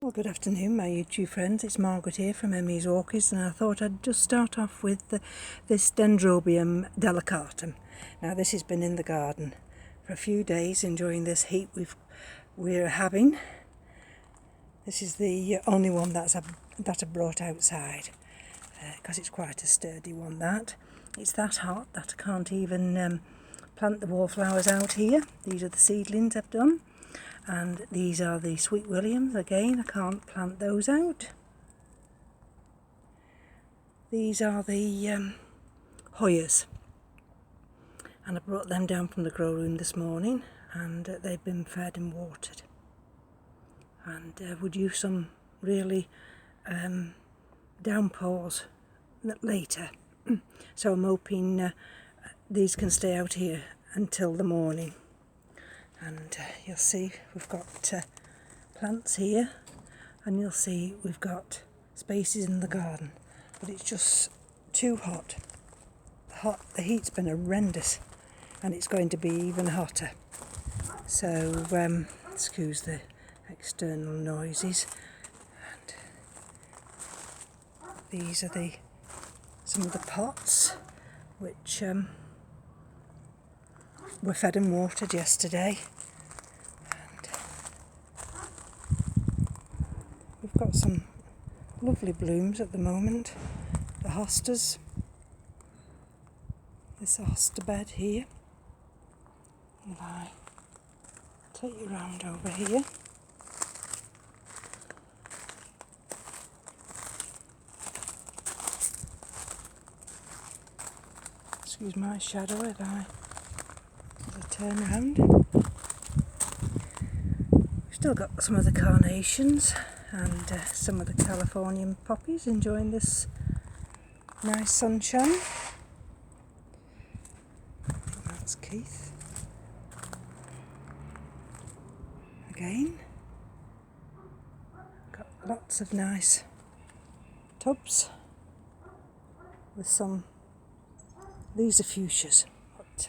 Well, good afternoon, my YouTube friends. It's Margaret here from M.E.s Orchids, and I thought I'd just start off with this Dendrobium delicatum. Now, this has been in the garden for a few days, enjoying this heat we're having. This is the only one that I brought outside because it's quite a sturdy one. It's that hot that I can't even plant the wallflowers out here. These are the seedlings I've done. And these are the Sweet Williams. Again, I can't plant those out. These are the Hoyas, and I brought them down from the grow room this morning, and they've been fed and watered, and would use some really downpours later. So I'm hoping these can stay out here until the morning. And you'll see we've got plants here, and you'll see we've got spaces in the garden, but it's just too hot. The heat's been horrendous, and it's going to be even hotter. So excuse the external noises. And these are some of the pots which were fed and watered yesterday. And we've got some lovely blooms at the moment. The hostas. This hosta bed here. And I take you round over here. Excuse my shadow as I turn around. We've still got some of the carnations and some of the Californian poppies enjoying this nice sunshine. I think that's Keith. Again, got lots of nice tubs with some. These are fuchsias, but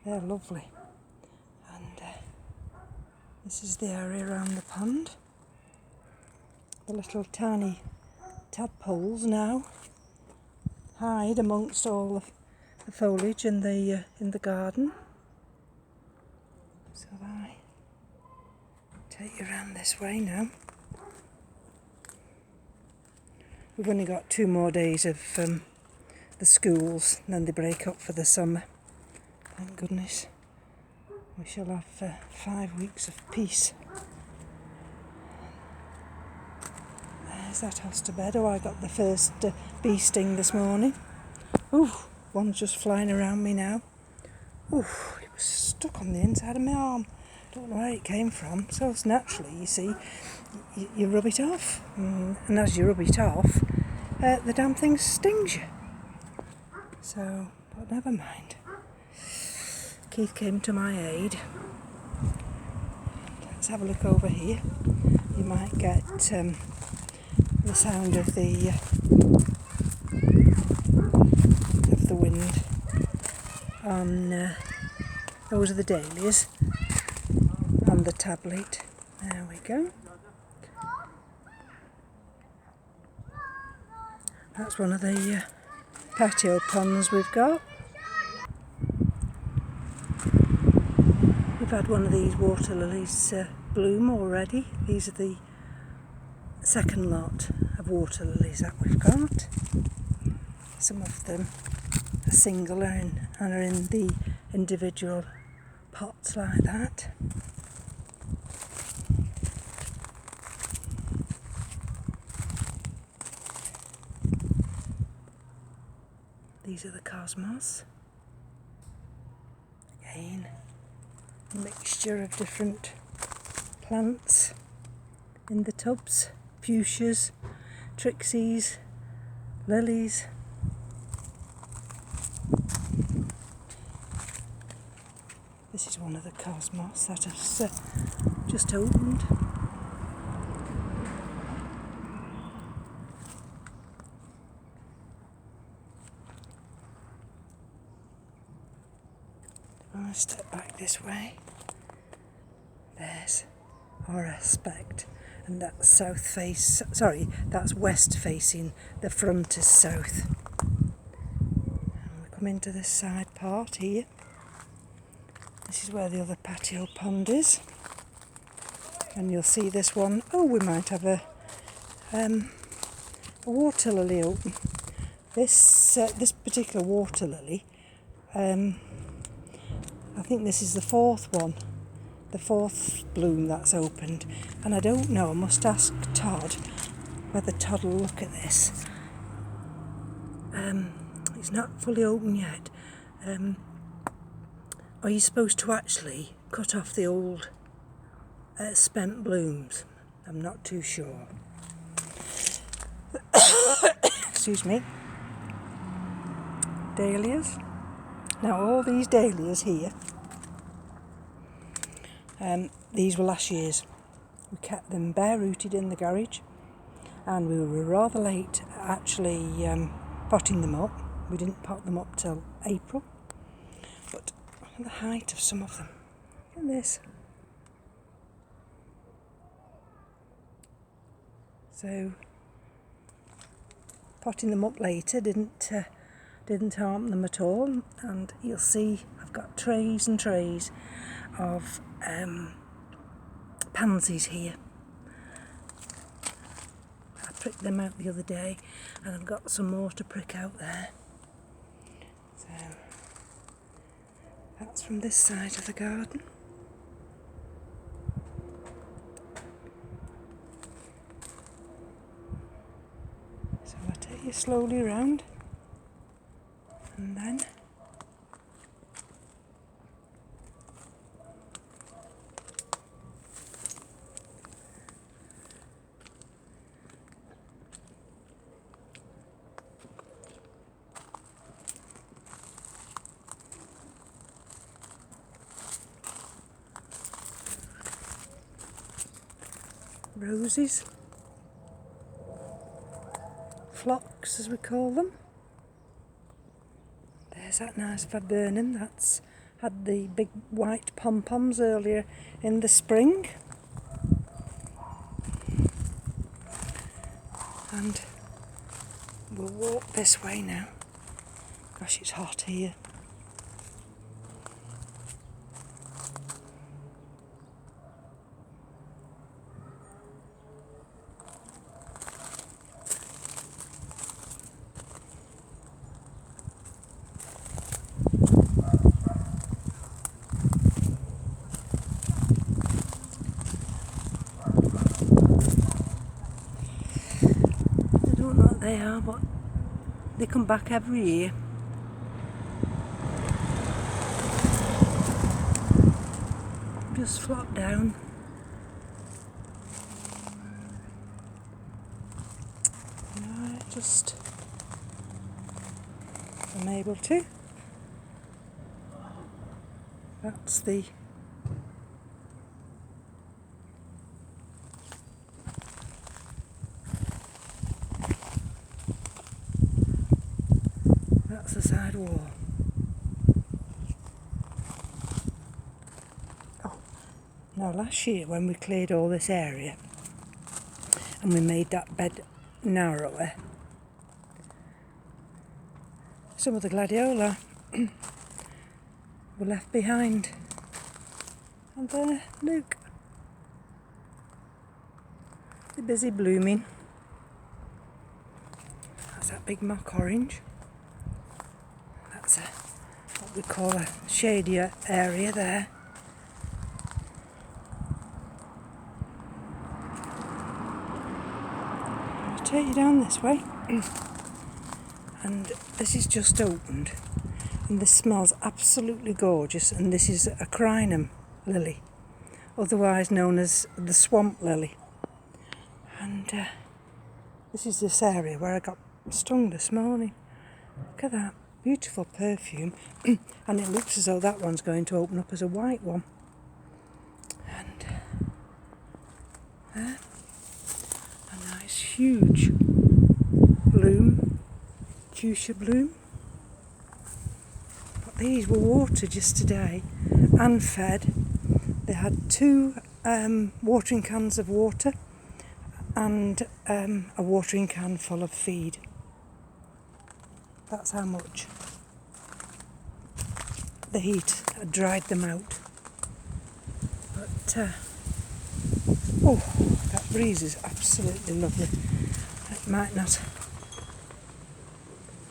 they're lovely. And this is the area around the pond. The little tiny tadpoles now hide amongst all the foliage in the garden. So I take you around this way now. We've only got 2 more days of the schools, and then they break up for the summer. Thank goodness. We shall have 5 weeks of peace. There's that hosta bed. Oh, I got the first bee sting this morning. Ooh, one's just flying around me now. Ooh, it was stuck on the inside of my arm. Don't know where it came from. So it's naturally, you see, you rub it off. And as you rub it off, the damn thing stings you. So, but never mind. Keith came to my aid. Let's have a look over here. You might get the sound of the wind on those are the dahlias on the tablet. There we go. That's one of the patio ponds we've got. We've had one of these water lilies bloom already. These are the second lot of water lilies that we've got. Some of them are single and are in the individual pots like that. These are the cosmos. Again, a mixture of different plants in the tubs. Fuchsias, trixies, lilies. This is one of the cosmos that has just opened. I'll step back this way. There's our aspect, and that's south face, sorry, that's west facing, the front is south. And we come into this side part here. This is where the other patio pond is, and you'll see this one. Oh, we might have a water lily open. This particular water lily, I think this is the fourth one, the fourth bloom that's opened, and I don't know, I must ask Todd whether Todd will look at this. It's not fully open yet. Are you supposed to actually cut off the old spent blooms? I'm not too sure. Excuse me. Dahlias. Now all these dahlias here, these were last year's. We kept them bare rooted in the garage, and we were rather late actually potting them up. We didn't pot them up till April, but look at the height of some of them. Look at this. So potting them up later didn't harm them at all, and you'll see I've got trays and trays of pansies here. I pricked them out the other day, and I've got some more to prick out there. So that's from this side of the garden. So I'll take you slowly around, and then roses, phlox as we call them. There's that nice viburnum that's had the big white pom-poms earlier in the spring. And we'll walk this way now. Gosh, it's hot here. I don't know what they are, but they come back every year. Just flop down. Right, just if I'm able to. That's the side wall. Oh, now last year when we cleared all this area and we made that bed narrower, some of the gladiola were left behind. And there, look, they're busy blooming. That's that big mock orange. That's what we call a shadier area there. I'll take you down this way. And this is just opened, and this smells absolutely gorgeous, and this is a crinum lily, otherwise known as the swamp lily. And this is this area where I got stung this morning. Look at that. Beautiful perfume, and it looks as though that one's going to open up as a white one. And there, a nice huge bloom, fuchsia bloom. But these were watered just today and fed. They had two watering cans of water, and a watering can full of feed. That's how much the heat had dried them out. But oh, that breeze is absolutely lovely. It might not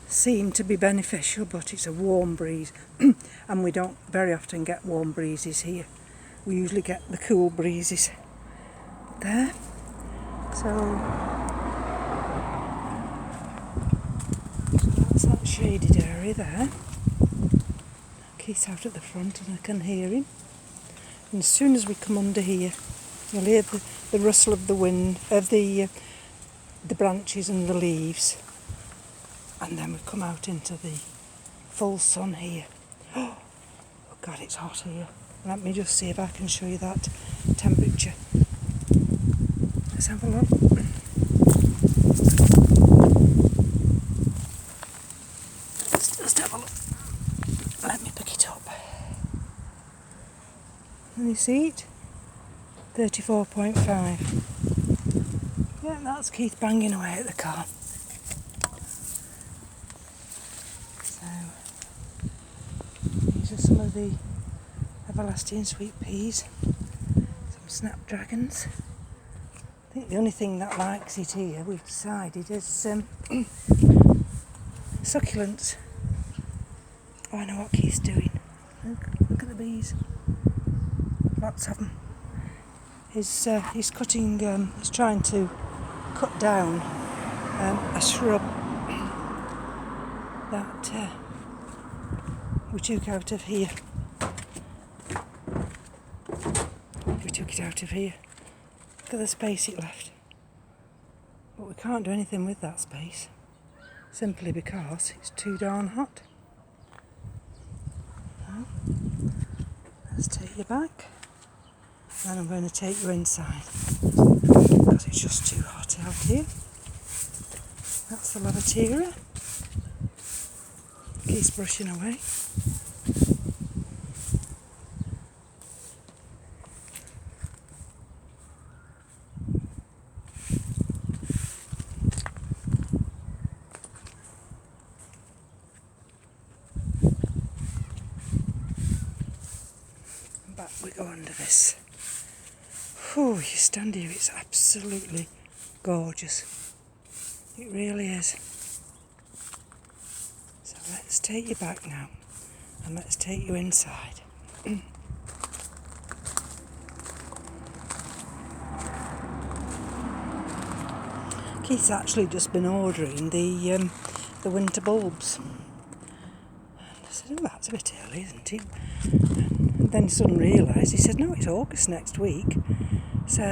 seem to be beneficial, but it's a warm breeze and we don't very often get warm breezes here. We usually get the cool breezes there. So that's that shaded area there. Keith's out at the front and I can hear him. And as soon as we come under here, you'll hear the rustle of the wind, of the branches and the leaves. And then we come out into the full sun here. Oh God, it's hot here. Let me just see if I can show you that temperature. Let's have a look. Let's just have a look. Let me pick it up. Can you see it? 34.5. Yeah, that's Keith banging away at the car. So, these are some of the everlasting sweet peas. Some snapdragons. I think the only thing that likes it here, we've decided, is succulents. Oh, I know what Keith's doing. Look at the bees. Lots of them. He's cutting, he's trying to cut down a shrub that we took out of here. We took it out of here. Look at the space it left. But we can't do anything with that space, simply because it's too darn hot. Well, let's take you back. Then I'm going to take you inside because it's just too hot out here. That's the lavatoria. Keeps brushing away. And back we go under this. Oh, you stand here, it's absolutely gorgeous. It really is. So let's take you back now and let's take you inside. Keith's actually just been ordering the winter bulbs. And I said, oh, that's a bit early, isn't it? And then suddenly realised, he said, no, it's August next week. So,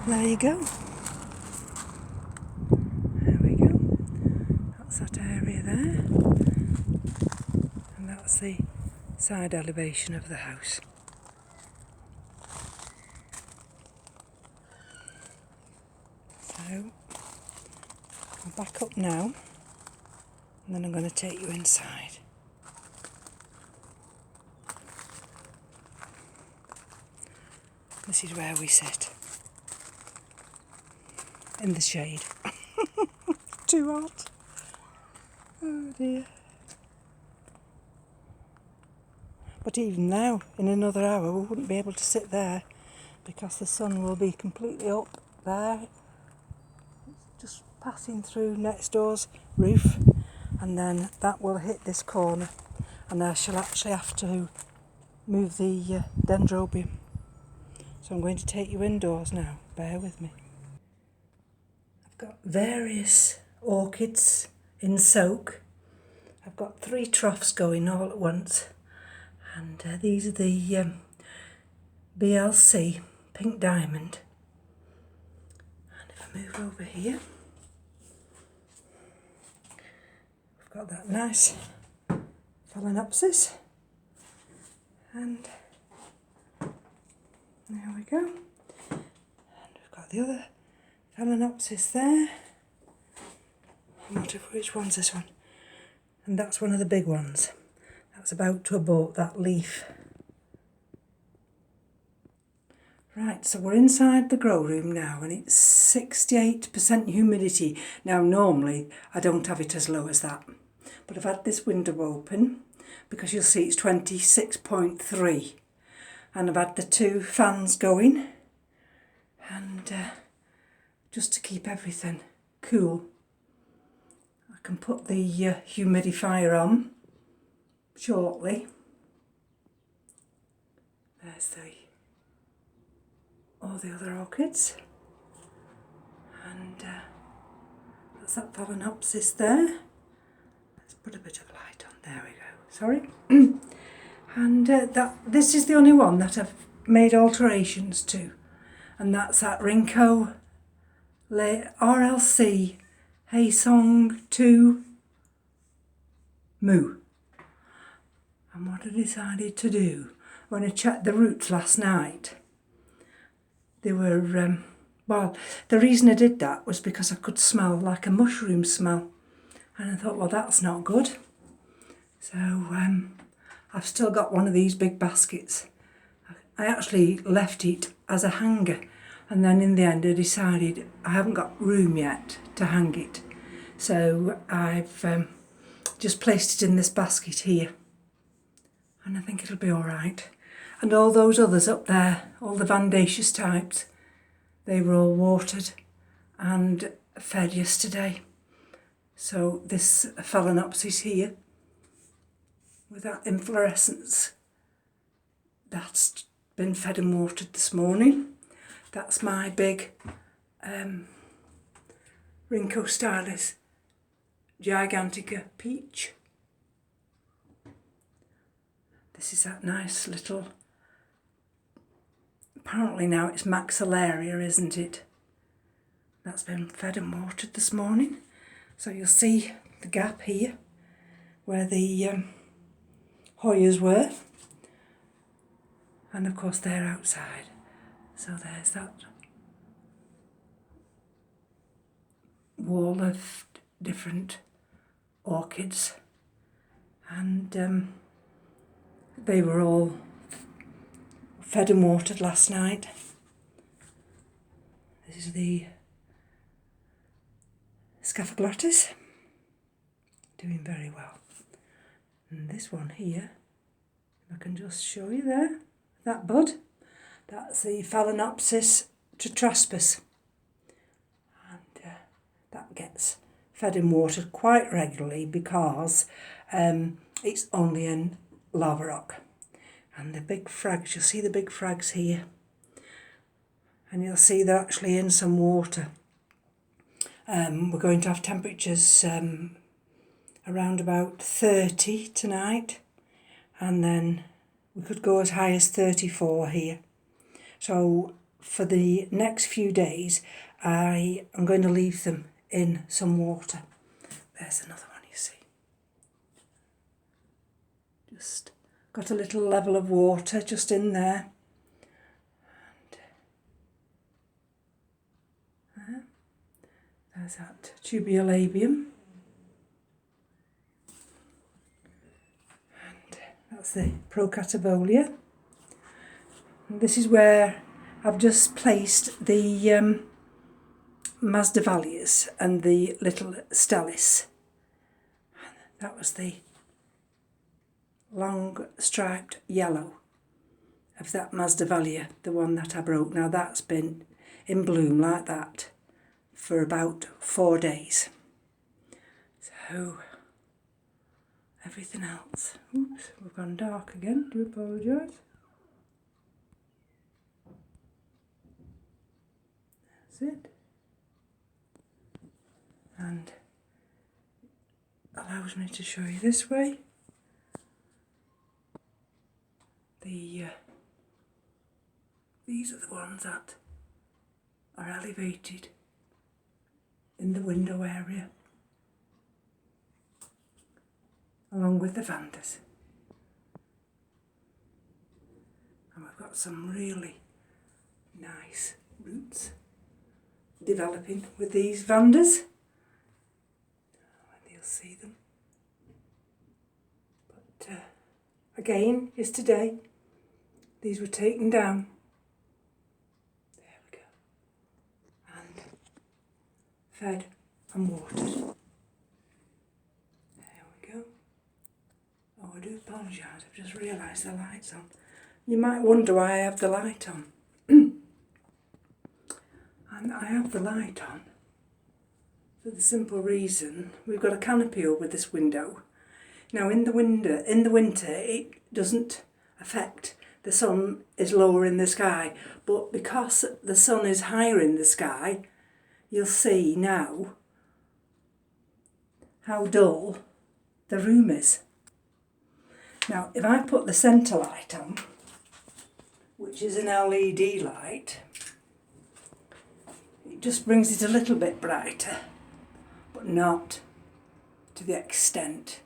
there you go. There we go. That's that area there. And that's the side elevation of the house. So, I'll back up now. And then I'm going to take you inside. This is where we sit. In the shade. Too hot. Oh dear. But even now, in another hour, we wouldn't be able to sit there because the sun will be completely up there. It's just passing through next door's roof, and then that will hit this corner, and I shall actually have to move the dendrobium. So I'm going to take you indoors now. Bear with me. I've got various orchids in soak. I've got 3 troughs going all at once, and these are the BLC Pink Diamond. And if I move over here, I've got that nice Phalaenopsis, and there we go. And we've got the other Phalaenopsis there. I'm not sure which one's this one. And that's one of the big ones. That's about to abort that leaf. Right, so we're inside the grow room now and it's 68% humidity. Now normally I don't have it as low as that, but I've had this window open because you'll see it's 26.3 and I've had the two fans going and just to keep everything cool. I can put the humidifier on shortly. There's all the other orchids, and that's that Phalaenopsis there. Let's put a bit of light on. There we go. Sorry. And this is the only one that I've made alterations to, and that's that Rinko RLC Hey Song 2 Moo. And what I decided to do when I checked the roots last night, they were, well, the reason I did that was because I could smell like a mushroom smell. And I thought, well, that's not good. So I've still got one of these big baskets. I actually left it as a hanger. And then in the end, I decided I haven't got room yet to hang it. So I've just placed it in this basket here. And I think it'll be all right. And all those others up there, all the Vandaceous types, they were all watered and fed yesterday. So this Phalaenopsis here, with that inflorescence, that's been fed and watered this morning. That's my big Rhynchostylis gigantica peach. This is that nice little, apparently now it's maxillaria, isn't it? That's been fed and watered this morning. So you'll see the gap here where the Hoyas were. And of course they're outside. So there's that wall of different orchids. And they were all fed and watered last night. This is the Scaphoglottis, doing very well. And this one here, if I can just show you there, that bud, that's the Phalaenopsis tetraspis. And that gets fed and watered quite regularly because it's only in lava rock. And the big frags, you'll see the big frags here. And you'll see they're actually in some water. We're going to have temperatures around about 30 tonight, and then we could go as high as 34 here. So for the next few days I am going to leave them in some water. There's another one, you see. Just got a little level of water just in there. And there's that tubiolabium. And that's the Procatabolia. And this is where I've just placed the Masdevallias and the little Stellis. That was the long striped yellow of that Masdevallia, the one that I broke. Now that's been in bloom like that for about 4 days. So everything else, oops, we've gone dark again, do apologise. That's it. And allows me to show you this way. These are the ones that are elevated in the window area, along with the Vandas. And we've got some really nice roots developing with these Vandas. And you'll see them. But again, yesterday, these were taken down fed and watered. There we go. Oh, I do apologise, I've just realised the light's on. You might wonder why I have the light on. And I have the light on for the simple reason we've got a canopy over this window. Now in the winter it doesn't affect, the sun is lower in the sky, but because the sun is higher in the sky, you'll see now how dull the room is. Now if I put the centre light on, which is an LED light, it just brings it a little bit brighter, but not to the extent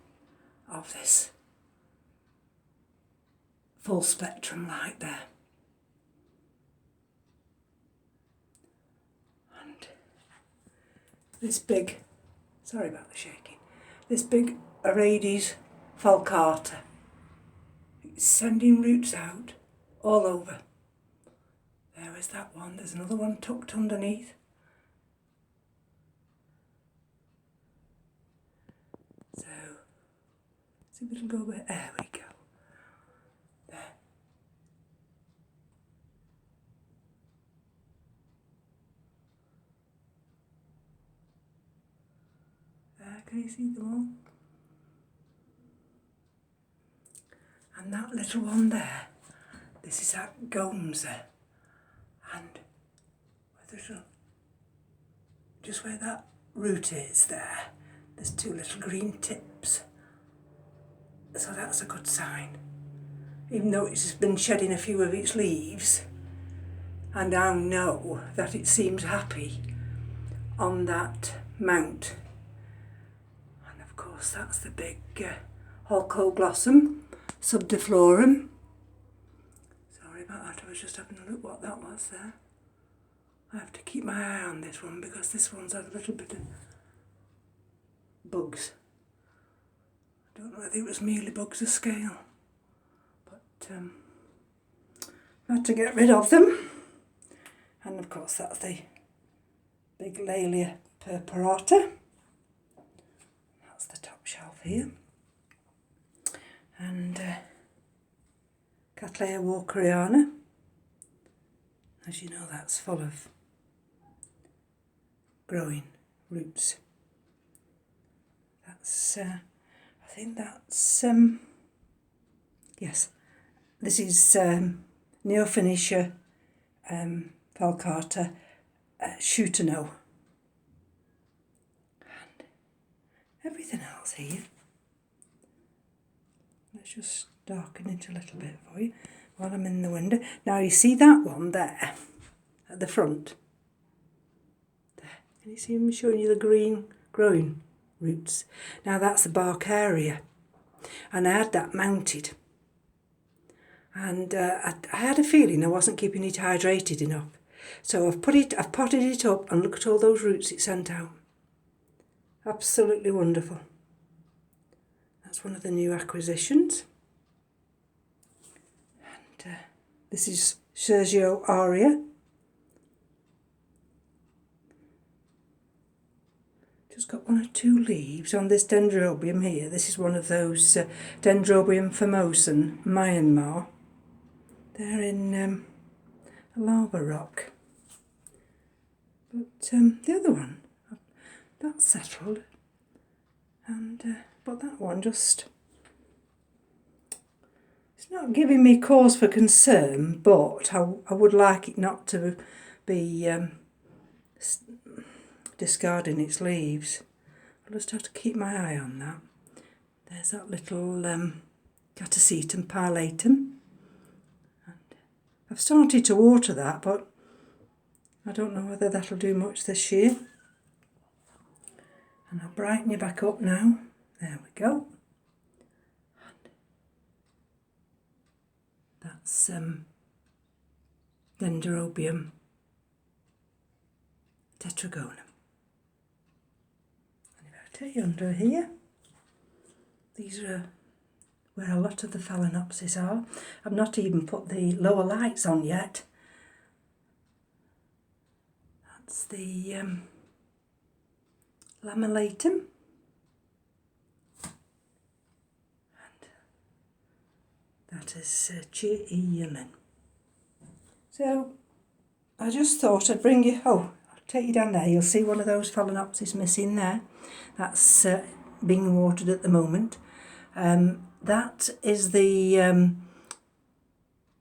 of this full spectrum light there. And this big, sorry about the shaking, this big Orchids falcata, it's sending roots out all over. There is that one, there's another one tucked underneath. So, see if it'll go there. There we go. There. There, can you see them all? And that little one there, this is that Gomza. And just where that root is there, there's two little green tips. So that's a good sign. Even though it's been shedding a few of its leaves, and I know that it seems happy on that mount. And of course that's the big Holcoglossom subdiflorum. Sorry about that, I was just having a look what that was there. I have to keep my eye on this one because this one's had a little bit of bugs. I don't know whether it was merely bugs of scale, but I had to get rid of them. And of course that's the big Laelia purpurata. That's the top shelf here. And Cattleya walkeriana. As you know, that's full of growing roots. That's I think that's yes, this is Neophoenicia falcata Schutano. And everything else here. Let's just darken it a little bit for you while I'm in the window. Now you see that one there at the front. There. Can you see him showing you the green growing roots? Now that's the bark area. And I had that mounted. And I had a feeling I wasn't keeping it hydrated enough. So I've potted it up and look at all those roots it sent out. Absolutely wonderful. That's one of the new acquisitions. And this is Sergio Aria. Just got one or two leaves on this dendrobium here. This is one of those Dendrobium famosum, Myanmar. They're in a lava rock. But the other one, that's settled. And but that one just, it's not giving me cause for concern, but I would like it not to be discarding its leaves. I'll just have to keep my eye on that. There's that little Catasetum pilatum. And I've started to water that, but I don't know whether that'll do much this year. And I'll brighten you back up now. There we go. And that's Dendrobium tetragonum. And if I take you under here, these are where a lot of the Phalaenopsis are. I've not even put the lower lights on yet. That's the lamelatum. That is Chi-E-Yemen. So I just thought I'd bring you, I'll take you down there, you'll see one of those phalaenopsis missing there. That's being watered at the moment. That is the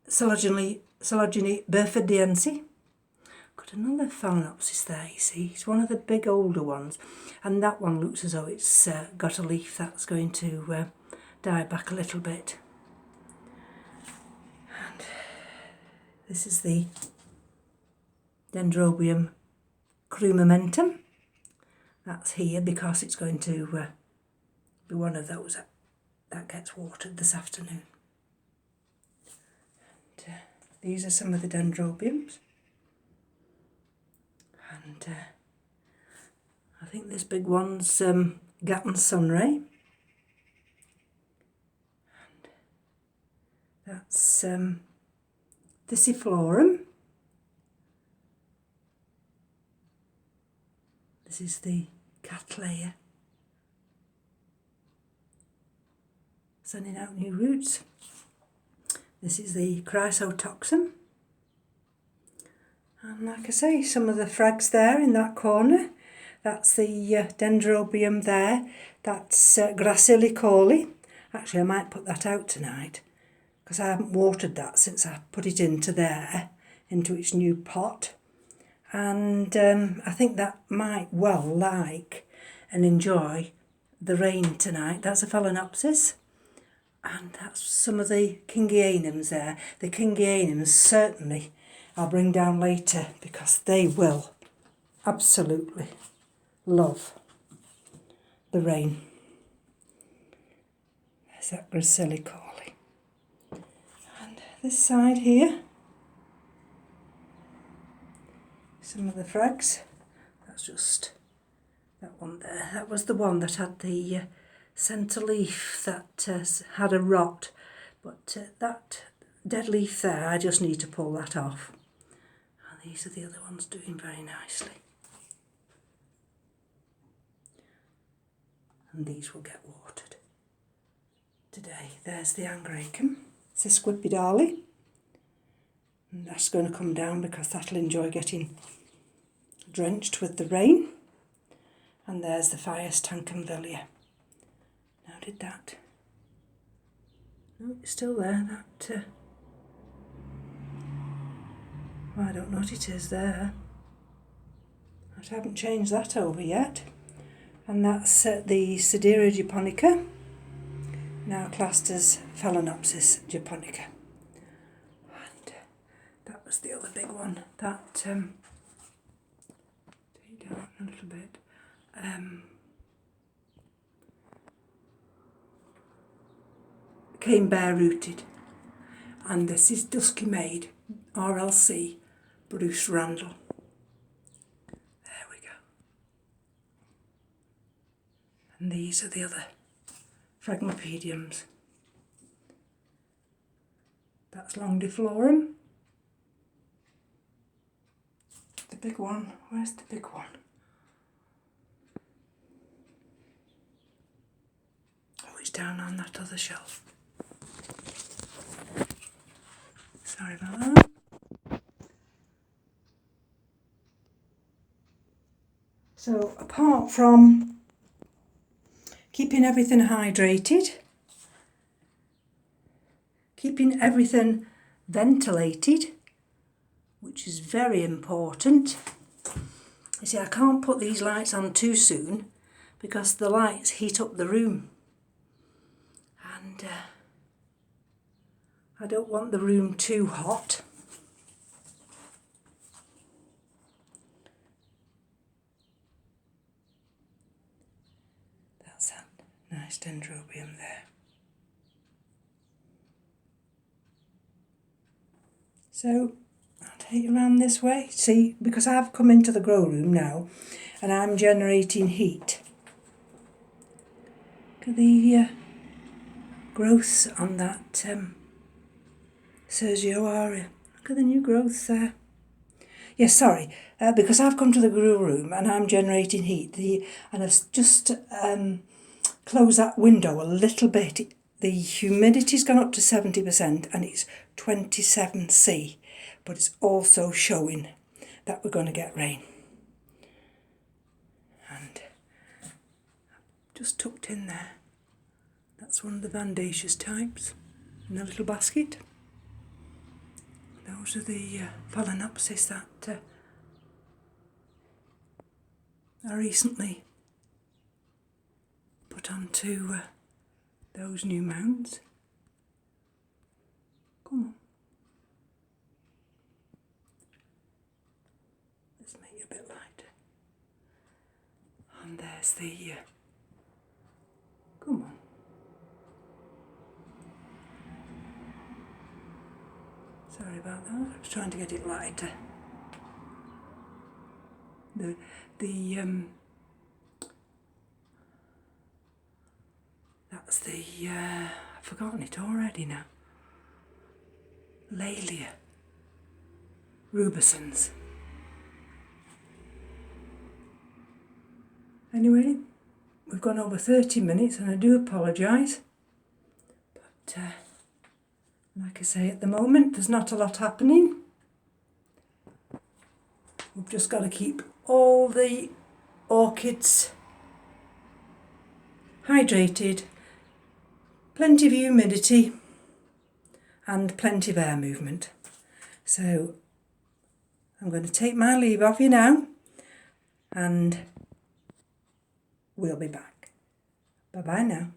Coelogene burfordiense. Got another phalaenopsis there, you see. It's one of the big older ones. And that one looks as though it's got a leaf that's going to die back a little bit. And this is the Dendrobium crumentum. That's here because it's going to be one of those that gets watered this afternoon. And, these are some of the dendrobiums. And I think this big one's Gatton Sunray. And that's Thyssiflorum. This is the Cattleya, sending out new roots. This is the Chrysotoxum. And like I say, some of the frags there in that corner. That's the Dendrobium there. That's Gracillicoli. Actually, I might put that out tonight because I haven't watered that since I put it into there, into its new pot. And I think that might well like and enjoy the rain tonight. That's a phalaenopsis. And that's some of the Kingianums there. The Kingianums certainly I'll bring down later because they will absolutely love the rain. There's that Gracillicoli. And this side here, some of the frags. That's just that one there. That was the one that had the centre leaf that had a rot. But that dead leaf there, I just need to pull that off. And these are the other ones doing very nicely. And these will get watered today. There's the Angraecum, Sesquipedale. And that's going to come down because that'll enjoy getting drenched with the rain. And there's the Phaeus Tankenvillia. Now did that? No, it's still there. That well, I don't know what it is there. I haven't changed that over yet. And that's the Sidera japonica, now classed as Phalaenopsis japonica. And that was the other big one. That take down a little bit. Came bare rooted. And this is Dusky Maid, RLC, Bruce Randall. There we go. And these are the other Phragmopediums. That's Longiflorum. The big one, where's the big one? Oh, it's down on that other shelf. Sorry about that. So apart from keeping everything hydrated, keeping everything ventilated, which is very important. You see, I can't put these lights on too soon because the lights heat up the room. And I don't want the room too hot. That's that nice dendrobium there. So I'll take you around this way. See, because I've come into the grow room now and I'm generating heat. Look at the growths on that Sergio Aria. Look at the new growths there. Yes, sorry, because I've come to the grill room and I'm generating heat. And I've just closed that window a little bit. The humidity's gone up to 70% and it's 27C, but it's also showing that we're going to get rain. And just tucked in there, that's one of the Vandacious types in a little basket. Those are the Phalaenopsis that I recently put onto those new mounts. Come on. Let's make it a bit lighter. And there's the... come on. Sorry about that, I was trying to get it lighter. That's the, I've forgotten it already now. Laelia rubescens. Anyway, we've gone over 30 minutes and I do apologise. But like I say, at the moment there's not a lot happening. We've just got to keep all the orchids hydrated, plenty of humidity and plenty of air movement. So I'm going to take my leave of you now and we'll be back. Bye bye now.